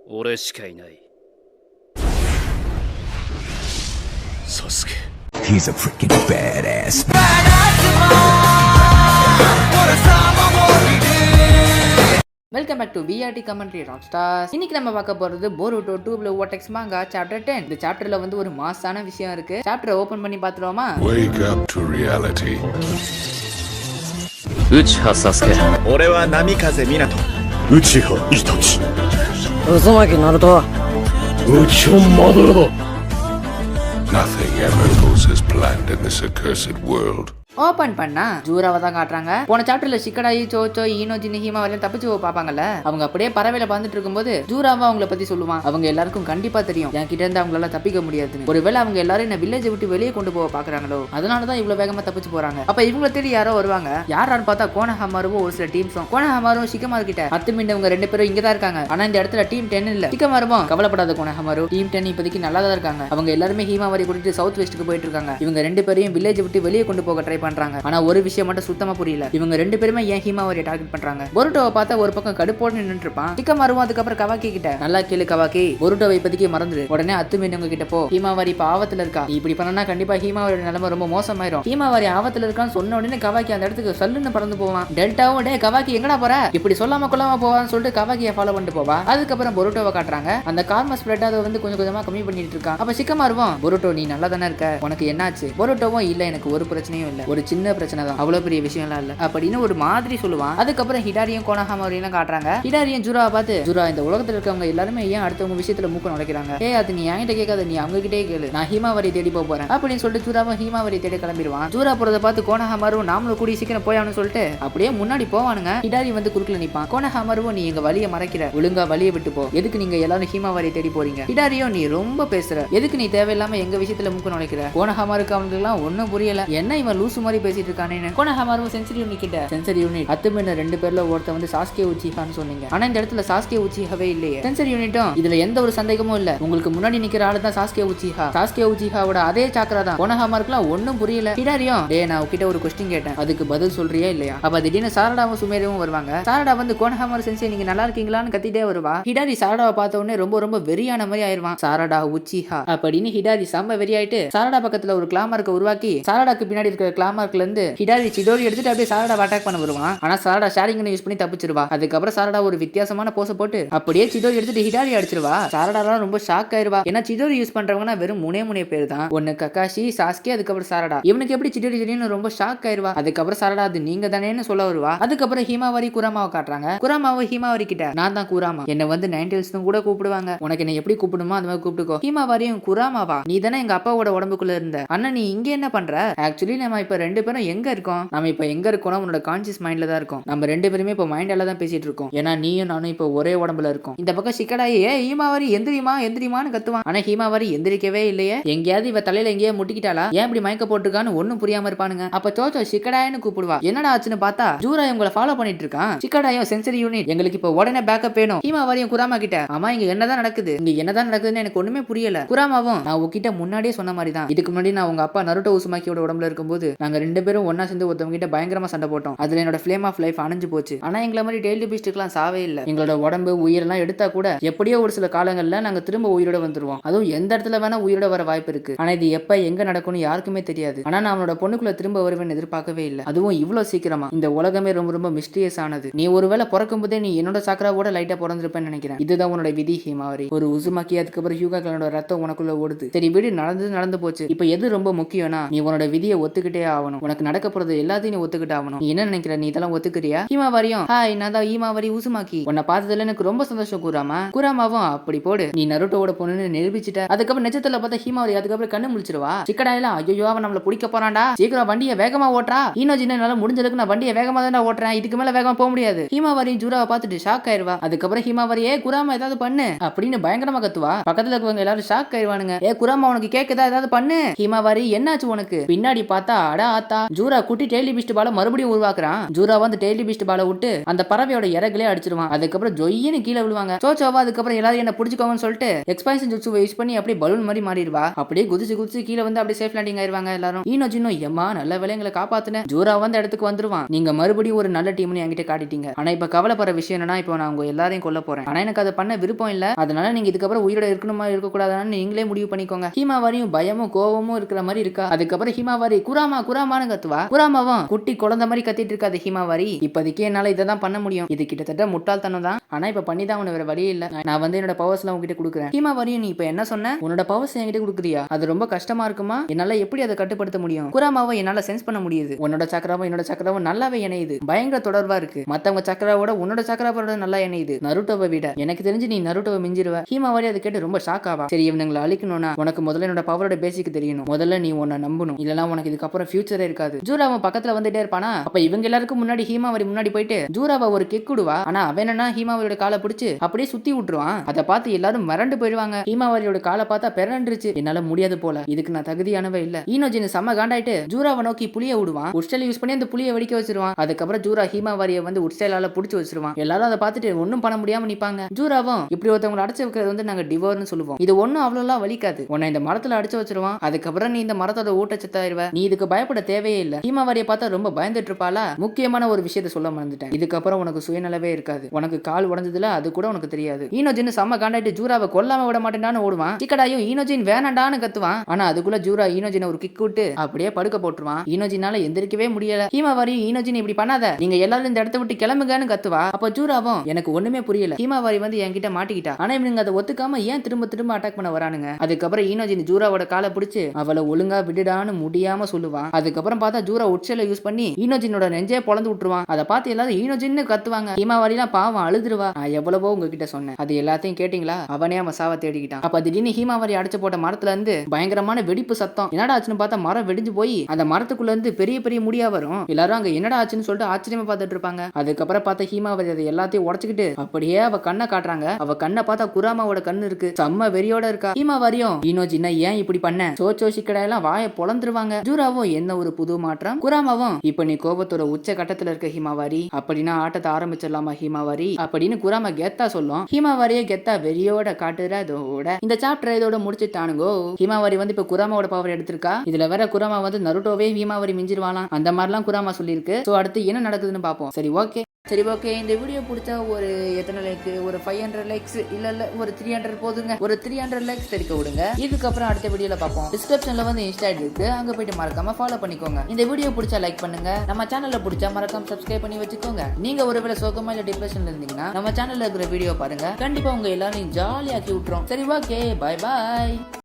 俺しかいない。サスケ。He's a freaking badass. Welcome back to VRT commentary rock stars. இன்னைக்கு நம்ம பார்க்க போறது போருட்டோ 2 Blue Vortex manga chapter 10. இந்த சாப்டர்ல வந்து ஒரு மாசான விஷயம் இருக்கு. சாப்டரை ஓபன் பண்ணி பார்த்துருவோமா? Wake up to reality. Uchiha Sasuke. 俺は波風湊。Uchiha Itachi. 渦巻ナルト。 Uchiha Madara. Nothing ever goes as planned in this accursed world. Open பண்ணா ஜூராவை தான் காட்டுறாங்க. போன சாப்டர்ல ஷிக்கடாயி சோச்சோ ஈனோஜினி ஹீமா வரையும் தப்பிச்சு பாப்பாங்கல்ல, அவங்க அப்படியே பறவையில பறந்துட்டு இருக்கும்போது ஜூராவா அவங்கள பத்தி சொல்லுவான். அவங்க எல்லாருக்கும் கண்டிப்பா தெரியும் என் கிட்ட இருந்து அவங்களால தப்பிக்க முடியாதுன்னு. ஒருவேளை அவங்க எல்லாரும் என்ன வில்லேஜை விட்டு வெளியே கொண்டு போக பாக்குறாங்களோ, அதனாலதான் இவ்வளவு வேகமா தப்பிச்சு போறாங்க. அப்ப இவங்களை தேடி யாரோ வருவாங்க. யாரான்னு பார்த்தா கோனஹமாரும் ஒரு சில டீம்ஸும். கோனஹமாரும் ஷிகமாரு கிட்ட 10 மினிட் இவங்க 2 பேரும் இங்கதான் இருக்காங்க, ஆனா இந்த இடத்துல டீம் 10 இல்ல. ஷிகமாரும் கவலைப்படாத கோனஹமாரு, டீம் 10 இப்போதைக்கு நல்லா தான் இருக்காங்க. அவங்க எல்லாருமே ஹீமாவாரி கூட்டிட்டு சவுத் வெஸ்ட்டுக்கு போயிட்டு இருக்காங்க. இவங்க 2 பேரையும் வில்லேஜ் விட்டு வெளியே கொண்டு போக ட்ரை பண்றாங்க. ஆனா ஒரு விஷயம் மட்டும் சுத்தமா புரியல, இவங்க 2 பேருமே ஏன் ஹீமாவாரியை டார்கெட் பண்றாங்க. போருட்டோவை பார்த்தா ஒரு பக்கம் கடுப்போடு நின்னுட்டு இருப்பான். ஷிகமாருவும் அதுக்கப்புறம் கவாக்கி கிட்ட நல்லா கேளு கவாக்கி, போருட்டோவை இப்போதைக்கு மறந்துடு, உடனே அத்துமீனவங்க கிட்ட போ, ஹீமாவாரி இப்ப ஆபத்துல இருக்கா, இப்படி பண்ணனா கண்டிப்பா ஹீமாவாரியோட நிலைமை ரொம்ப மோசமாயிரும். ஹீமாவாரி ஆபத்துல இருக்கான்னு சொன்ன உடனே கவாக்கி அந்த இடத்துக்கு சல்லுன்னு பறந்து போவான். டெல்டாவும் டே கவாக்கி எங்கடா போற, இப்படி சொல்லாம கொள்ளாம போவான்னு சொல்லிட்டு கவாக்கியை ஃபாலோ பண்ணிட்டு போவா. அதுக்கப்புறம் போருட்டோவை காட்டுறாங்க. அந்த கார்மஸ் பிளட் அதை வந்து கொஞ்சம் கொஞ்சமா கம்மி பண்ணிட்டு இருக்கான். அப்ப ஷிகமாருவும் போருட்டோ நீ நல்லா தானே இருக்க, உனக்கு என்னாச்சு? போருட்டோவும் இல்ல எனக்கு ஒரு பிரச்சனையும் இல்ல, ஒரு சின்ன பிரச்சனை தான், அவ்வளவு பெரிய விஷயம் இல்ல அப்படின்னு ஒரு மாதிரி சொல்லுவான். அதுக்கப்புறம் ஹிடாரியும் கோனஹமாரியும் காட்டுறாங்க. ஹிடாரியும் ஜூராவை பார்த்து, ஜூரா இந்த உலகத்துல இருக்கவங்க எல்லாருமே ஏன் அடுத்தவங்க விஷயத்துல மூக்க நுழைக்கிறாங்க, அது நீ என்கிட்ட கேட்காத, நீ அவங்க கிட்டே கேளு, நான் ஹீமாவாரி தேடி போறேன் அப்படின்னு சொல்லிட்டு ஜூராவும் ஹீமாவாரி தேடி கிளம்பிடுவான். ஜூரா போறதை பார்த்து கோனஹமாரும் நாமளும் கூடி சீக்கிரம் போயான்னு சொல்லிட்டு அப்படியே முன்னாடி போவானுங்க. ஹிடாரி வந்து குறுக்கல நிப்பான். கோனஹமாரும் நீ எங்க வழியை மறைக்கிற, ஒழுங்கா வழியை விட்டு போ, எதுக்கு நீங்க எல்லாரும் ஹீமாவாரி தேடி போறீங்க? ஹிடாரியும் நீ ரொம்ப பேசுற, எதுக்கு நீ தேவையில்லாம எங்க விஷயத்துல மூக்க நுழைக்கிற? கோனஹமாருக்கு அவங்களுக்கு எல்லாம் ஒன்னும் புரியல, என்ன இவன் லூசு மாதிரி பேசிட்டு இருக்கானேன்னு. கோனஹமாரும் சென்சரி யூனிட் கிட்ட, சென்சரி யூனிட் அத்துமீன 2 பேர்ல ஒருத்த வந்து சாஸ்கே உச்சிஹான்னு சொன்னீங்க, ஆனா இந்த இடத்துல சாஸ்கே உச்சிஹாவே இல்லையே. சென்சரி யூனிட்டும் இதுல எந்த ஒரு சந்தேகமும் இல்ல, உங்களுக்கு முன்னாடி நிக்கிற ஆளு தான் சாஸ்கே உச்சிஹா, சாஸ்கே உச்சிஹாவோட அதே சாக்கரா தான். கோனஹமாருக்குலாம் ஒன்னும் புரியல. ஹிடாரியும் டே நான் உன்கிட்ட ஒரு கொஸ்டின் கேட்டேன், அதுக்கு பதில் சொல்றியா இல்லையா? அப்ப திடீர்னு சாரடாவும் சுமேரவும் வருவாங்க. சாரடா வந்து கோனஹமாரு சென்சே நீங்க நல்லா இருக்கீங்களான்னு கத்திட்டே வருவா. ஹிடாரி சாரடாவை பார்த்த உடனே ரொம்ப ரொம்ப வெறியான மாதிரி ஆயிருவான். சாரடா உச்சிஹா அப்படின்னு ஹிடாரி செம்ம வெறியாயிட்டு சாரடா பக்கத்துல ஒரு கிளாமார்க்க உருவாக்கி சாரடாக்கு பின்னாடி இருக்கிற கிளாமார்க்ல இருந்து ஹிடாரி சிடோரி எடுத்துட்டு அப்படியே சாரடா அட்டாக் பண்ண வருவான். ஆனா சாரடா ஷேரிங் யூஸ் பண்ணி தப்பிச்சிருவா. அதுக்கப்புறம் சாரடா ஒரு வித்தியாசமான போஸ போட்டு அப்படியே சிடோரி எடுத்துட்டு ஹிடாரி அடிச்சிருவா. சாரடாலாம் ரொம்ப ஷாக் ஆயிருவா. ஏன்னா சிடோரி யூஸ் பண்றவங்கன்னா வெறும் மூணே பேர் தான், ஒன்னு ககாஷி, சாஸ்கே, அதுக்கப்புறம் சாரடா. இவனுக்கு எப்படி சிடோரி தெரியும் ரொம்ப ஷாக் ஆயிருவா. அதுக்கப்புறம் சாரடா அது நீங்க தானேன்னு சொல்ல வருவா. அதுக்கப்புறம் ஹீமாவாரி குராமாவை காட்டுறாங்க. குராமாவை ஹீமாவாரி கிட்ட நான் தான் குராமா, என்ன வந்து நைன்டேல்ஸ் கூட கூப்பிடுவாங்க, உனக்கு என்ன எப்படி கூப்பிடுமோ அந்த மாதிரி கூப்பிட்டுக்கோ. ஹீமாவாரியும் குராமாவா நீ தானே எங்க அப்பாவோட உடம்புக்குள்ள இருந்த, அண்ணா நீ இங்க என்ன பண்ற? ஆக்சுவலி நம்ம இப்ப 2 பேரும் எங்க இருக்கோம், நம்ம இப்ப எங்க இருக்கோம், உன்னோட கான்சியஸ் மைண்ட்ல தான் இருக்கும், நம்ம 2 பேருமே இப்ப மைண்டால தான் பேசிட்டு இருக்கோம், ஏன்னா நீயும் நானும் இப்ப ஒரே உடம்புல இருக்கோம். இந்த பக்கம் ஷிக்கடாயி ஹீமாவாரி எந்திரிமா எந்திரிமான்னு கத்துவான். ஆனா ஹீமாவாரி எந்திரிக்கவே இல்லையே, எங்கேயாவது இவ தலையில எங்கேயா முட்டிக்கிட்டாளா, ஏன் இப்படி மயக்க போட்டுருக்கான்னு ஒன்னும் புரியாம இருப்பானுங்க. அப்ப சோச்சோ ஷிக்கடாயின்னு கூப்பிடுவா. என்னடா ஆச்சுன்னு பார்த்தா ஜூரா இவங்களை ஃபாலோ பண்ணிட்டு இருக்கான். ஷிக்கடாயும் சென்சரி யூனிட் எங்களுக்கு இப்ப உடனே பேக்கப் வேணும். ஹீமாவாரியும் குராமா கிட்ட ஆமா இங்க என்னதான் நடக்குது, இங்க என்னதான் நடக்குதுன்னு எனக்கு ஒண்ணுமே புரியல. குராமாவும் நான் உங்ககிட்ட முன்னாடியே சொன்ன மாதிரி தான், இதுக்கு முன்னாடி நான் உங்க அப்பா நருட்டோ உசுமாக்கியோட உடம்புல இருக்கும்போது நாங்க 2 பேரும் ஒன்னா சேர்ந்து ஒருத்தவங்க கிட்ட பயங்கரமா சண்டை போட்டோம், அதுல என்னோட ஃப்ளேம் ஆஃப் லைஃப் அணைஞ்சு போச்சு. ஆனா எங்களை மாதிரி டெய்லி பீஸ்டுக்குலாம் சாவே இல்ல, எங்களோட உடம்பு உயிரெல்லாம் எடுத்தா கூட எப்படியோ ஒரு சில காலங்கள்ல நாங்க திரும்ப உயிரோட வந்துருவோம், அதுவும் எந்த இடத்துல வேணா உயிரோட வர வாய்ப்பு இருக்கு, ஆனா இது எப்ப எங்க நடக்கும்னு யாருக்குமே தெரியாது. ஆனா நான் அவனோட பொண்ணுக்குள்ள திரும்ப வருவேன்னு எதிர்பார்க்கவே இல்லை, அதுவும் இவ்வளவு சீக்கிரமா. இந்த உலகமே ரொம்ப ரொம்ப மிஸ்டீரியஸ் ஆனது, நீ ஒருவேளை பிறக்கும் போதே நீ என்னோட சாக்கராவோட லைட்டா பிறந்திருப்பேன்னு நினைக்கிறேன், இதுதான் உன்னோட விதி ஹீமாவாரி. ஒரு உசுமாக்கி அதுக்கப்புறம் ஹியூகா கிளனோட ரத்தம் உனக்குள்ள ஓடுது. சரி வீடு நடந்து போச்சு, இப்ப எது ரொம்ப முக்கியம்னா நீ உன்னோட விதியை ஒத்துக்கிட்டே ஆகணும், உனக்கு நடக்க போறது எல்லாத்தையும் நீ ஒத்துக்கிட்டு ஆகணும். நீ என்ன நினைக்கிற, நீ இதெல்லாம் ஒத்துக்கிறியா? ஹீமாவாரியும் ஹாய் நான் தான் ஹீமாவாரி உசுமாக்கி, உன்னை பார்த்ததுல எனக்கு ரொம்ப சந்தோஷம் குராமா. குராமாவும் அப்படி போடு, நீ நருட்டோட பொண்ணுன்னு நிரூபிச்சிட்ட. அதுக்கப்புறம் நிஜத்துல பார்த்தா ஹீமாவாரி அதுக்கப்புறம் கண்ணு முழிச்சிருவா. சிக்கடாயெல்லாம் ஐயோ அவன் நம்மள பிடிக்க போறான்டா, சீக்கிரம் வண்டியை வேகமா ஓட்டுறா, ஈனோஜினால முடிஞ்சதுக்கு நான் வண்டியை வேகமா தான் ஓட்டுறேன், இதுக்கு மேல வேகமா போக முடியாது. ஹீமாவாரி ஜூராவை பார்த்துட்டு ஷாக் ஆயிருவா. அதுக்கப்புறம் ஹீமாவாரியே குராமா ஏதாவது பண்ணு அப்படின்னு பயங்கரமா கத்துவா. பக்கத்துல இருக்கவங்க எல்லாரும் ஷாக் ஆயிருவானுங்க. குராமா உனக்கு கேக்குதா, ஏதாவது பண்ணு. ஹீமாவாரி என்னாச்சு உனக்கு? பின்னாடி பார்த்தா அட ஆத்தா ஜூரா குட்டி டெய்லி பீஸ்ட் பால மறுபடியும் உருவாக்குறான். ஜூரா வந்து டெய்லி பீஸ்ட் பால விட்டு அந்த பறவையோட இறகுலே அடிச்சிருவான். அதுக்கப்புறம் ஜொய்யின்னு கீழே விழுவாங்க. சோச்சோவா அதுக்கப்புறம் எல்லாரும் என்ன பிடிச்சிக்கோங்கன்னு சொல்லிட்டு எக்ஸ்பான்ஷன் ஜுட்சுவை யூஸ் பண்ணி அப்படியே பலூன் மாதிரி மாறிடுவா. அப்படியே குதிச்சு கீழே வந்து அப்படியே சேஃப் லேண்டிங் ஆயிருவாங்க எல்லாரும். ஈனோ ஜின்னோ எம்மா நல்ல வேலைங்களை காப்பாத்துனேன். ஜூரா வந்து இடத்துக்கு வந்துருவான். நீங்க மறுபடியும் ஒரு நல்ல டீம்னு என்கிட்ட காட்டிட்டீங்க. ஆனா இப்ப கவலைப்படுற விஷயம் என்னன்னா இப்போ நான் உங்க எல்லாரையும் கொல்ல போறேன். ஆனா எனக்கு அதை பண்ண விருப்பம் இல்ல. அதனால நீங்க இதுக்கப்புறம் உயிரோட இருக்கணுமா இருக்க கூடாதுன்னு நீங்களே முடிவு பண்ணிக்கோங்க. ஹீமாவாரியும் பயமும் கோவமும் இருக்கிற மாதிரி இருக்கா. அதுக்கப்புறம் ஹீமாவாரி குராமான்னு கத்துவா. குராமாவும் குட்டி குழந்தை மாதிரி கத்திட்டு இருக்காது ஹீமாவாரி. இப்போதைக்கு என்னால இதை தான் பண்ண முடியும். இது கிட்டத்தட்ட முட்டாள்தனம் தான். ஆனா இப்ப பண்ணி தான் வேற வழி இல்ல. நான் வந்து என்னோட பவர்ஸ் எல்லாம் உங்ககிட்ட கொடுக்குறேன். ஹீமாவாரியும் நீ இப்ப என்ன சொன்ன? உன்னோட பவர்ஸ் என்கிட்ட கொடுக்குறியா? அது ரொம்ப கஷ்டமா இருக்குமா? என்னால எப்படி அதை கட்டுப்படுத்த முடியும்? குராமாவை என்னால சென்ஸ் பண்ண முடியுது. உன்னோட சக்கராவும் என்னோட சக்கராவும் நல்லாவே இணையுது. பயங்கர தொடர்பா இருக்கு. மத்தவங்க சக்கராவோட உன்னோட சக்கராவோட நல்லா இணையுது. நருட்டோவை விட எனக்கு தெரிஞ்சு நீ நருட்டோவை மிஞ்சிருவ. ஹீமாவாரி அதை கேட்டு ரொம்ப ஷாக் ஆவா. சரி இவனுங்களை அழிக்கணும்னா உனக்கு முதல்ல என்னோட பவரோட பேசிக் தெரியணும். முதல்ல நீ உன்னை நம்பணும். இல்லனா உனக்கு இதுக்கப்புறம் ஃபியூச்சரே இருக்காது. ஜூராவன் பக்கத்துல வந்துட்டே இருப்பானா. அப்ப இவங்க எல்லாருக்கும் முன்னாடி ஹீமாவாரி முன்னாடி போயிட்டு ஜூராவை ஒரு கிக் விடுவா. ஆனா அவன் என்னன்னா ஹீமாவாரியோட காலை பிடிச்சு அப்படியே சுத்தி விட்டுருவான். அதை பார்த்து எல்லாரும் மிரண்டு போயிடுவாங்க. ஹீமாவாரியோட காலை பார்த்தா பிறண்டுருச்சு. என்னால முடியாது போல. இதுக்கு நான் தகுதியானவே இல்ல. ஈனோஜின் செம்ம காண்டாயிட்டு ஜூராவை நோக்கி புளிய விடுவான். உட்ஸ்டைல் யூஸ் பண்ணி அந்த புளிய வெடிக்க வச்சிருவான். அதுக்கப்புறம் ஜூரா ஹீமாவாரியை வந்து உட்ஸ்டைலால புடிச்சு வச்சிருவான். எல்லாரும் அதை பார்த்துட்டு ஒன்னும் பண்ண முடியாம நிப்பாங்க. ஜூராவும் இப்படி ஒருத்தவங்களை அடைச்சு வைக்கிறது வந்து நாங்க டிவோர்னு சொல்லுவோம். இது ஒன்னும் அவ்வளவு வலிக்காது. உன்னை இந்த மரத்துல அடிச்சு வச்சிருவான். அதுக்கப்புறம் நீ இந்த மரத்தோட ஊட்டச்சத்தாயிருவ. நீ இதுக்கு பயப்பட தேவையே இல்ல. ஹீமாவாரியை பார்த்தா ரொம்ப பயந்துட்டு இருப்பாளா. முக்கியமான ஒரு விஷயத்த சொல்ல மறந்துட்டேன். இதுக்கப்புறம் உனக்கு சுயநலவே இருக்காது. உனக்கு கால் உடஞ்சதுல அது கூட உனக்கு தெரியாது. ஈனோஜின் செம்ம காண்டாயிட்டு ஜூராவை கொல்லாம விட மாட்டேன்னு ஓடுவான். சிக்கடாயும் ஈனோஜின் வேணாண்டான்னு கத்துவான். ஆனா அதுக்குள்ள ஜூரா ஈனோஜினை ஒரு கிக் விட்டு அப்படியே படுக்க போட்டுருவான். ஈனோஜினால எந்திரிக்கவே முடியல. ஹீமாவாரி ஈனோஜின் இப்படி பண்ணாத, நீங்க எல்லாரும் இந்த இடத்த விட்டு கிளம்புங்கன்னு கத்துவா. அப்ப ஜூராவும் எனக்கு ஒண்ணுமே புரியல. ஹீமாவாரி வந்து என்கிட்ட மாட்டிக்கிட்டா. ஆனா இவனுங்க அதை ஒத்துக்காம ஏன் திரும்ப அட்டாக் பண்ண வரானுங்க. அதுக்கப்புறம் ஈனோஜின் ஜூராவோட காலை பிடிச்சு அவளை ஒழுங்கா விடுடான்னு முடியாம சொல்லுவான். அதுக்கப்புறம் பார்த்தா ஜூரா உட்சல யூஸ் பண்ணி ஈனோஜினோட நெஞ்சே பொளந்து விட்டுருவான். அதை பார்த்து எல்லாரும் ஈனோஜின்னு கத்துவாங்க. ஹீமாவாரிலாம் பாவம் அழுதுருவா. எவ்வளவோ உங்ககிட்ட சொன்னேன், அது எல்லாத்தையும் கேட்டீங்களா? அவனே அவன் சாவ தேடிக்கிட்டான். அப்ப திடீர்னு ஹீமாவாரி அடிச்சு போட்ட மரத்துல இருந்து பயங்கரமான வெடிப்பு சத்தம். என்னடா ஆச்சுன்னு பார்த்தா மரம் வெடிஞ்சு போய் அந்த மரத்துக்குள்ள இருந்து பெரிய பெரிய முடியா வரும். எல்லாரும் அங்க என்னடா ஆச்சுன்னு சொல்லிட்டு ஆச்சரியமா பார்த்துட்டு இருப்பாங்க. அதுக்கப்புறம் பார்த்தா ஹீமாவாரி அதை எல்லாத்தையும் உடச்சுக்கிட்டு அப்படியே அவ கண்ணை காட்டுறாங்க. அவ கண்ணை பார்த்தா குராமாவோட கண்ணு இருக்கு. செம்ம வெறியோட இருக்கா. ஹீமாவாரியும் ஈனோஜின்னா ஏன் இப்படி பண்ண சோச்சோ சிக்கடையெல்லாம் வாயை பொளந்துருவாங்க. ஜூராவும் என்ன ஒரு புது மாற்றம். குராமாவும் இப்ப நீ கோபத்தோட உச்ச கட்டத்துல இருக்க ஹீமாவாரி, அப்படின்னா ஆட்டத்தை ஆரம்பிச்சிடலாமா ஹீமாவாரி அப்படின்னு குராமா கெத்தா சொல்லும். ஹீமாவாரியே கெத்தா வெறியோட காட்டுறதோட இந்த சாப்டர் இதோட முடிச்சுட்டானுங்கோ. ஹீமாவாரி வந்து இப்ப குராமாவோட பவர் எடுத்திருக்கா. இதுல வேற குராமா வந்து நருட்டோவே ஹீமாவாரி மிஞ்சிருவாளாம். அந்த மாதிரிலாம் குராமா சொல்லியிருக்கு. சோ அடுத்து என்ன நடக்குதுன்னு பாப்போம். சரி ஓகே இந்த வீடியோ பிடிச்சா ஒரு எத்தனை லைக், ஒரு 500 லைக்ஸ் இல்ல ஒரு 300 போதுங்க. ஒரு 300 லைக்ஸ் தெரிக்க விடுங்க. இதுக்கப்புறம் அடுத்த வீடியோல பார்ப்போம். டிஸ்கிரிப்ஷன்ல வந்து இன்ஸ்டா இருக்கு, அங்க போயிட்டு மறக்காம ஃபாலோ பண்ணிக்கோங்க. இந்த வீடியோ பிடிச்சா லைக் பண்ணுங்க. நம்ம சேனல்ல பிடிச்சா மறக்காம சப்ஸ்கிரைப் பண்ணி வச்சுக்கோங்க. நீங்க ஒருவேளை சோகமா இல்ல டிப்ரெஷன்ல இருந்தீங்கன்னா நம்ம சேனல்ல இருக்கிற வீடியோ பாருங்க. கண்டிப்பா உங்க எல்லாரையும் ஜாலியாக்கி விட்டுரும். சரி ஓகே, பை பாய்.